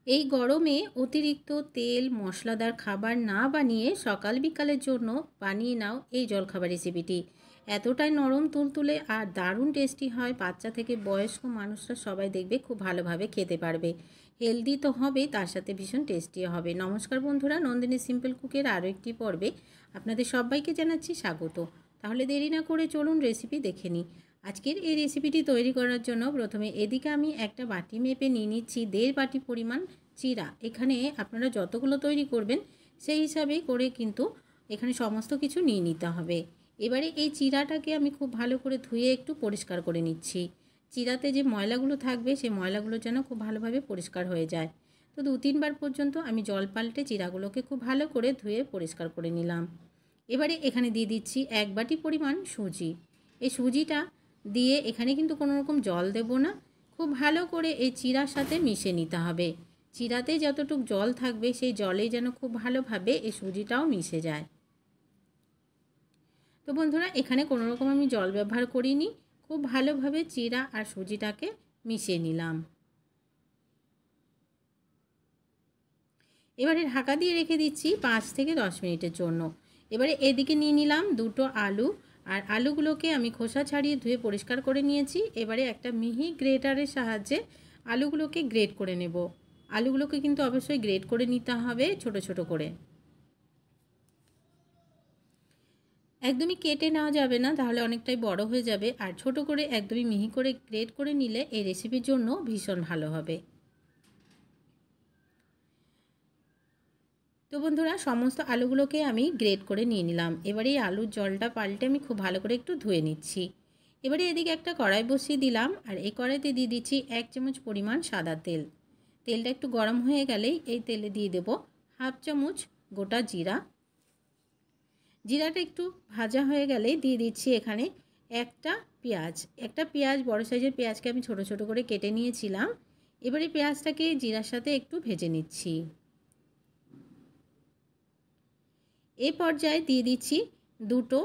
এই গরমে অতিরিক্ত তেল মশলাদার খাবার না বানিয়ে সকাল বিকালের জন্য বানিয়ে নাও এই জলখাবার রেসিপিটি। এতটাই নরম তুলতুলে আর দারুণ টেস্টি হয়, বাচ্চা থেকে বয়স্ক মানুষরা সবাই দেখবে খুব ভালোভাবে খেতে পারবে। হেলদি তো হবেই, তার সাথে ভীষণ টেস্টিও হবে। নমস্কার বন্ধুরা, নন্দিনী সিম্পল কুকের আরও একটি পর্বে আপনাদের সবাইকে জানাচ্ছি স্বাগত। তাহলে দেরি না করে চলুন রেসিপি দেখে নিই। আজকের এই রেসিপিটি তৈরি করার জন্য প্রথমে এদিকে আমি একটা বাটি মেপে নিয়ে নিচ্ছি 1.5 বাটি পরিমাণ চিরা। এখানে আপনারা যতগুলো তৈরি করবেন সেই হিসাবেই করে কিন্তু এখানে সমস্ত কিছু নিয়ে নিতে হবে। এবারে এই চিরাটাকে আমি খুব ভালো করে ধুয়ে একটু পরিষ্কার করে নিচ্ছি। চিরাতে যে ময়লাগুলো থাকবে সেই ময়লাগুলো যেন খুব ভালোভাবে পরিষ্কার হয়ে যায়। তো 2-3 বার পর্যন্ত আমি জল পাল্টে চিরাগুলোকে খুব ভালো করে ধুয়ে পরিষ্কার করে নিলাম। এবারে এখানে দিয়ে দিচ্ছি 1 বাটি পরিমাণ সুজি। এই সুজিটা দিয়ে এখানে কিন্তু কোনো রকম জল দেব না, খুব ভালো করে এই চিরার সাথে মিশিয়ে নিতে হবে। চিরাতে যতটুকু জল থাকবে সেই জলেই যেন খুব ভালোভাবে এই সুজিটাও মিশে যায়। তো বন্ধুরা, এখানে কোনো রকম আমি জল ব্যবহার করিনি, খুব ভালোভাবে চিরা আর সুজিটাকে মিশিয়ে নিলাম। এবারে ঢাকা দিয়ে রেখে দিচ্ছি 5 থেকে 10 মিনিটের জন্য। এবারে এদিকে নিয়ে নিলাম 2টো আলু, আর আলুগুলোকে আমি খোসা ছাড়িয়ে ধুয়ে পরিষ্কার করে নিয়েছি। এবারে একটা মিহি গ্রেটারের সাহায্যে আলুগুলোকে গ্রেট করে নেব। আলুগুলোকে কিন্তু অবশ্যই গ্রেট করে নিতে হবে ছোট ছোট করে, একদমই কেটে নেওয়া যাবে না, তাহলে অনেকটাই বড় হয়ে যাবে। আর ছোট করে একদমই মিহি করে গ্রেট করে নিলে এই রেসিপির জন্য ভীষণ ভালো হবে। তো বন্ধুরা, সমস্ত আলুগুলোকে আমি গ্রেট করে নিয়ে নিলাম। এবারে এই আলুর জলটা পাল্টে আমি খুব ভালো করে একটু ধুয়ে নিচ্ছি। এবারে এদিকে একটা কড়াই বসিয়ে দিলাম, আর এই কড়াইতে দিয়ে দিচ্ছি 1 চামচ পরিমাণ সাদা তেল। তেলটা একটু গরম হয়ে গেলেই এই তেলে দিয়ে দেব 1/2 চামচ গোটা জিরা। জিরাটা একটু ভাজা হয়ে গেলে দিয়ে দিচ্ছি এখানে একটা পেঁয়াজ, বড় সাইজের পেঁয়াজকে আমি ছোট ছোট করে কেটে নিয়েছিলাম। এবারে পেঁয়াজটাকে জিরার সাথে একটু ভেজে নিচ্ছি। এই পর্যায়ে দিয়ে দিচ্ছি 2টো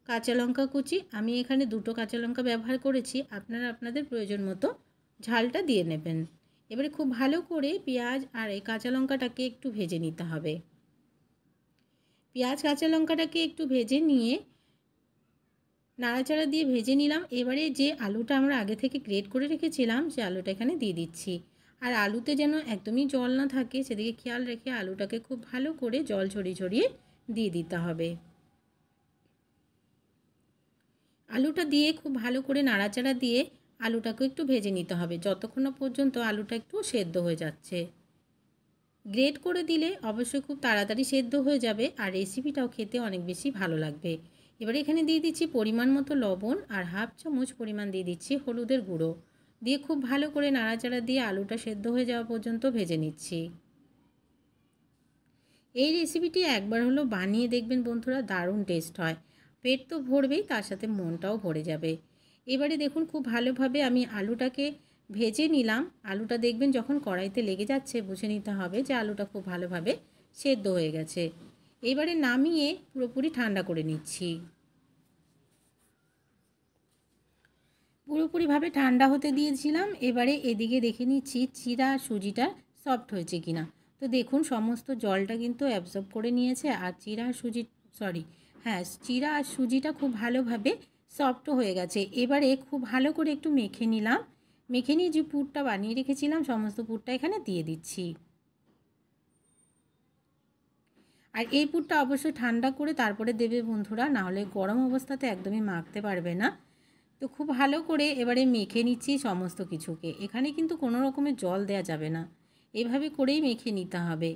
কাঁচা লঙ্কা কুচি। আমি এখানে 2টো কাঁচা লঙ্কা ব্যবহার করেছি, আপনারা আপনাদের প্রয়োজন মতো ঝালটা দিয়ে নেবেন। এবারে খুব ভালো করে পেঁয়াজ আর এই কাঁচা লঙ্কাটাকে একটু ভেজে নিতে হবে। পেঁয়াজ কাঁচা লঙ্কাটাকে একটু ভেজে নিয়ে নাড়াচাড়া দিয়ে ভেজে নিলাম। এবারে যে আলুটা আমরা আগে থেকে গ্রেট করে রেখেছিলাম সেই আলুটা এখানে দিয়ে দিচ্ছি। আর আলুতে যেন একদমই জল না থাকে সেদিকে খেয়াল রেখে আলুটাকে খুব ভালো করে জল ছড়িয়ে ছড়িয়ে দিয়ে দিতে হবে। আলুটা দিয়ে খুব ভালো করে নাড়াচাড়া দিয়ে আলুটাকে একটু ভেজে নিতে হবে যতক্ষণ না পর্যন্ত আলুটা একটু সেদ্ধ হয়ে যাচ্ছে। গ্রেট করে দিলে অবশ্যই খুব তাড়াতাড়ি সেদ্ধ হয়ে যাবে, আর রেসিপিটাও খেতে অনেক বেশি ভালো লাগবে। এবারে এখানে দিয়ে দিচ্ছি পরিমাণ মতো লবণ, আর 1/2 চামচ পরিমাণ দিয়ে দিচ্ছি হলুদের গুঁড়ো। দিয়ে খুব ভালো করে নাড়াচাড়া দিয়ে আলুটা সেদ্ধ হয়ে যাওয়া পর্যন্ত ভেজে নিচ্ছি। এই রেসিপিটি একবার হলো বানিয়ে দেখবেন বন্ধুরা, দারুণ টেস্ট হয়। পেট তো ভরবেই, তার সাথে মনটাও ভরে যাবে। এবারে দেখুন খুব ভালোভাবে আমি আলুটাকে ভেজে নিলাম। আলুটা দেখবেন যখন কড়াইতে লেগে যাচ্ছে বুঝে নিতে হবে যে আলুটা খুব ভালোভাবে সেদ্ধ হয়ে গেছে। এবারে নামিয়ে পুরোপুরি ঠান্ডা করে নিচ্ছি। পুরোপুরিভাবে ঠান্ডা হতে দিয়েছিলাম। এবারে এদিকে দেখে নিচ্ছি চিরা আর সুজিটা সফট হয়েছে কিনা। তো দেখুন সমস্ত জলটা কিন্তু অ্যাবজর্ব করে নিয়েছে, আর চিরা আর সুজিটা খুব ভালোভাবে সফট হয়ে গেছে। এবারে খুব ভালো করে একটু মেখে নিলাম। মেখে নিয়ে যে পুরটা বানিয়ে রেখেছিলাম সমস্ত পুরটা এখানে দিয়ে দিচ্ছি। আর এই পুরটা অবশ্যই ঠান্ডা করে তারপরে দেবে বন্ধুরা, নাহলে গরম অবস্থাতে একদমই মাখতে পারবে না। তো খুব ভালো করে এবারে মেখে নিচ্ছি সমস্ত কিছুকে। এখানে কিন্তু কোনো রকমের জল দেওয়া যাবে না, এভাবে করেই মেখে নিতে হবে।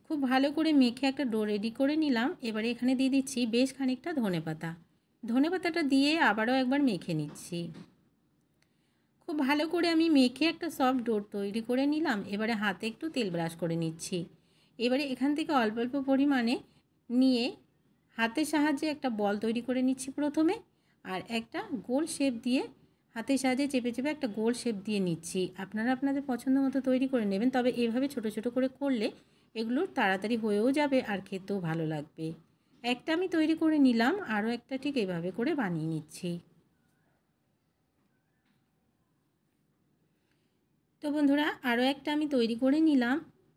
খুব ভালো করে মেখে একটা ডো রেডি করে নিলাম। এবারে এখানে দিয়ে দিচ্ছি বেশ খানিকটা ধনেপাতা। ধনেপাতাটা দিয়ে আবারও একবার মেখে নিচ্ছি। খুব ভালো করে আমি মেখে একটা সফট ডো তৈরি করে নিলাম। এবারে হাতে একটু তেল ব্রাশ করে নিচ্ছি। এবারে এখান থেকে অল্প অল্প পরিমাণে নিয়ে হাতের সাহায্যে একটা বল তৈরি করে নিচ্ছি প্রথমে, আর একটা গোল শেপ দিয়ে হাতের সাহায্যে চেপে চেপে একটা গোল শেপ দিয়ে নিচ্ছি। আপনারা আপনাদের পছন্দ মতো তৈরি করে নেবেন, তবে এভাবে ছোট ছোট করে করলে এগুলো তাড়াতাড়ি হয়েও যাবে আর খেতেও ভালো লাগবে। একটা আমি তৈরি করে নিলাম, আরও একটা ঠিক এইভাবে করে বানিয়ে নিচ্ছি। তো বন্ধুরা, আরও একটা আমি তৈরি করে নিলাম।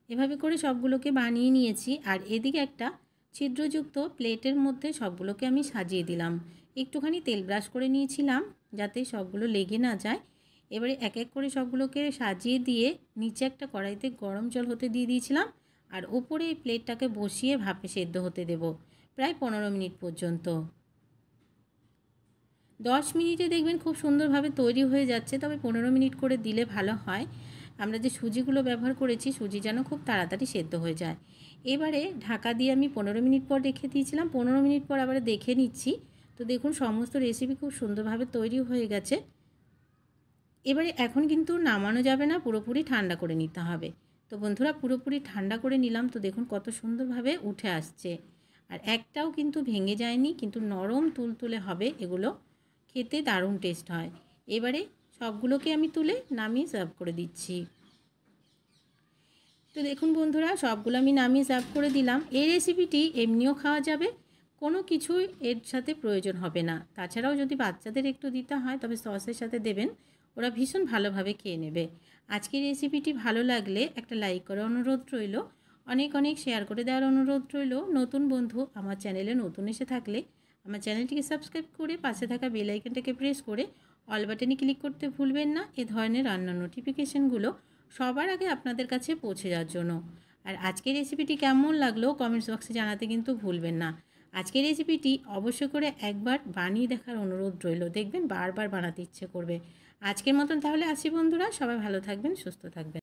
এভাবে করে সবগুলোকে বানিয়ে নিয়েছি। আর এদিকে একটা ছিদ্রযুক্ত প্লেটের মধ্যে সবগুলোকে আমি সাজিয়ে দিলাম। একটুখানি তেল ব্রাশ করে নিয়েছিলাম যাতে সবগুলো লেগে না যায়। এবারে এক এক করে সবগুলোকে সাজিয়ে দিয়ে নিচে একটা কড়াইতে গরম জল হতে দিয়ে দিয়েছিলাম, আর ওপরে এই প্লেটটাকে বসিয়ে ভাপে সেদ্ধ হতে দেব প্রায় 15 মিনিট পর্যন্ত। 10 মিনিটে দেখবেন খুব সুন্দরভাবে তৈরি হয়ে যাচ্ছে, তবে 15 মিনিট করে দিলে ভালো হয়। আমরা যে সুজিগুলো ব্যবহার করেছি, সুজি যেন খুব তাড়াতাড়ি সেদ্ধ হয়ে যায়। এবারে ঢাকা দিয়ে আমি 15 মিনিট পর রেখে দিয়েছিলাম। 15 মিনিট পর আবার দেখে নিচ্ছি। তো দেখুন সমস্ত রেসিপি খুব সুন্দরভাবে তৈরি হয়ে গেছে। এবারে এখন কিন্তু নামানো যাবে না, পুরোপুরি ঠান্ডা করে নিতে হবে। তো বন্ধুরা পুরোপুরি ঠান্ডা করে নিলাম। তো দেখুন কত সুন্দরভাবে উঠে আসছে, আর একটাও কিন্তু ভেঙে যায়নি, কিন্তু নরম তুলতুলে হবে। এগুলো খেতে দারুণ টেস্ট হয়। এবারে সবগুলোকে আমি তুলে নামিয়ে সার্ভ করে দিচ্ছি। তো দেখুন বন্ধুরা সবগুলো আমি নামিয়ে সার্ভ করে দিলাম। এই রেসিপিটি এমনিও খাওয়া যাবে, কোনো কিছুই এর সাথে প্রয়োজন হবে না। তাছাড়াও যদি বাচ্চাদের একটু দিতে হয় তবে সসের সাথে দেবেন, ওরা ভীষণ ভালোভাবে খেয়ে নেবে। আজকের রেসিপিটি ভালো লাগলে একটা লাইক করার অনুরোধ রইল, অনেক অনেক শেয়ার করে দেওয়ার অনুরোধ রইল। নতুন বন্ধু আমার চ্যানেলে নতুন এসে থাকলে আমার চ্যানেলটিকে সাবস্ক্রাইব করে পাশে থাকা বেল আইকনটাকে প্রেস করে অল বাটনে ক্লিক করতে ভুলবেন না, এ ধরনের রান্নার নোটিফিকেশানগুলো সবার আগে আপনাদের কাছে পৌঁছে যাওয়ার জন্য। আর আজকের রেসিপিটি কেমন লাগলো কমেন্টস বক্সে জানাতে কিন্তু ভুলবেন না। আজকের রেসিপিটি অবশ্যই করে একবার বানিয়ে দেখার অনুরোধ রইল, দেখবেন বারবার বানাতে ইচ্ছে করবে। আজকের মতন তাহলে আসি বন্ধুরা, সবাই ভালো থাকবেন, সুস্থ থাকবেন।